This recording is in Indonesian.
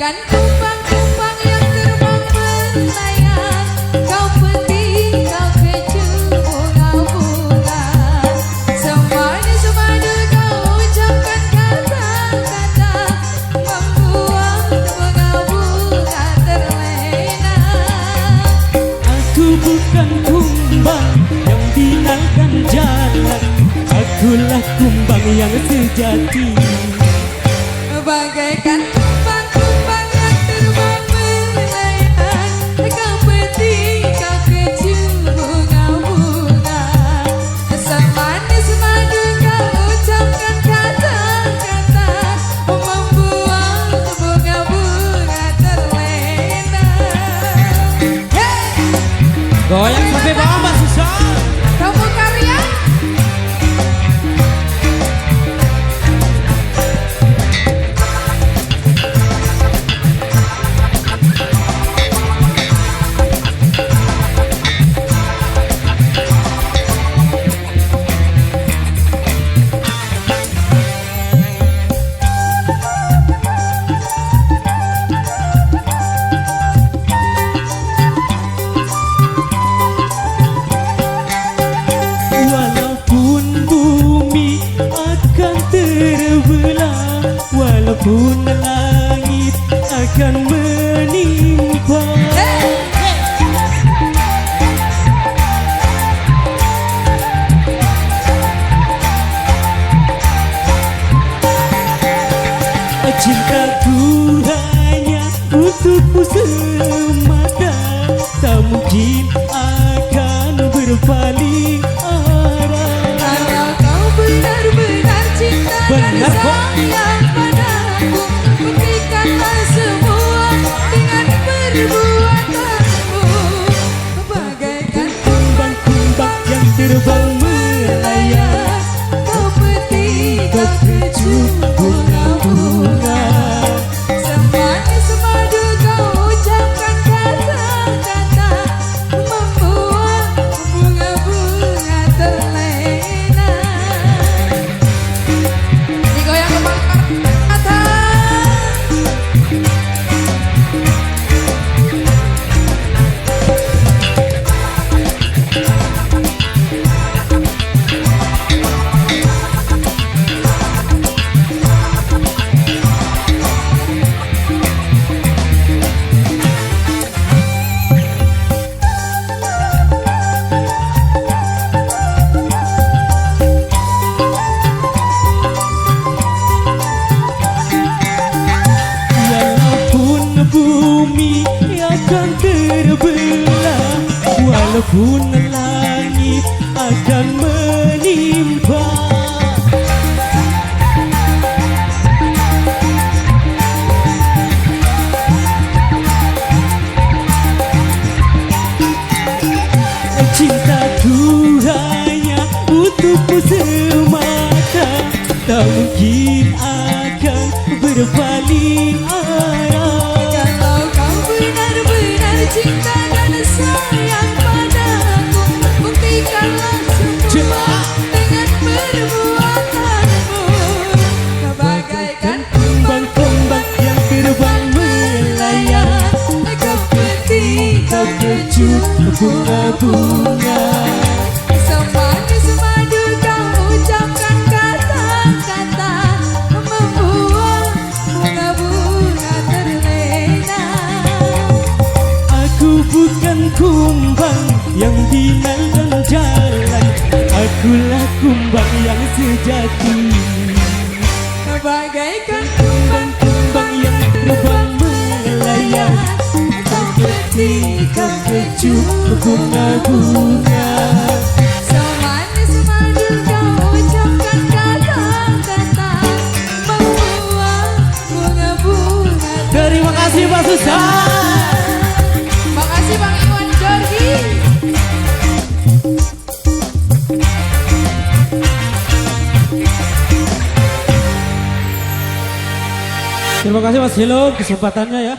Bagaikan kumbang-kumbang yang terbang melayang, kau petik, kau keju bunga-bunga. Semadu-semadu kau ucapkan kata-kata, membuat bunga-bunga terlena. Aku bukan kumbang yang dinalkan jalan, akulah kumbang yang sejati. Bagaikan kumbang-kumbang yang terbang melayang, kau petik, kau keju bunga-bunga. Semanis madu kau ucapkan kata-kata, membuat bunga-bunga terlena. Hey! Goyang sampai bawah Mbak Susan. Kamu karya? Walaupun langit akan menimpa, cintaku hanya untukmu semata, tak mungkin akan berpaling arah. Kalau kau benar-benar cinta dan sayang padaku, buktikanlah semua dengan perbuatanmu. Bagaikan kumbang-kumbang yang terbang melayang, kau petik, kau keju bunga-bunga. Semanis madu kau ucapkan kata-kata, membuat bunga-bunga terlena. Digoyang kepala atas. Bumi akan terbelah, walaupun langit akan menimpa. Cintaku hanya untukmu semata, tak mungkin akan berpaling arah. Cinta dan sayang padaku, buktikanlah semua dengan perbuatanmu. Bagaikan kumbang-kumbang yang terbang melayang, kau petik, kau keju bunga-bunga. Semanis madu kau ucapkan kata-kata, membuat bunga-bunga terlena. Aku bukan kumbang yang dinalkan jalan, akulah kumbang yang sejati. Bagaikan kumbang-kumbang yang terbang melayang, kau petik, kau keju bunga-bunga. Semanis madu kau ucapkan kata-kata, membuat bunga-bunga. Terima kasih Pak Susan. Makasih Bang Iwan Jorgi. Terima kasih Mas Hilo kesempatannya ya.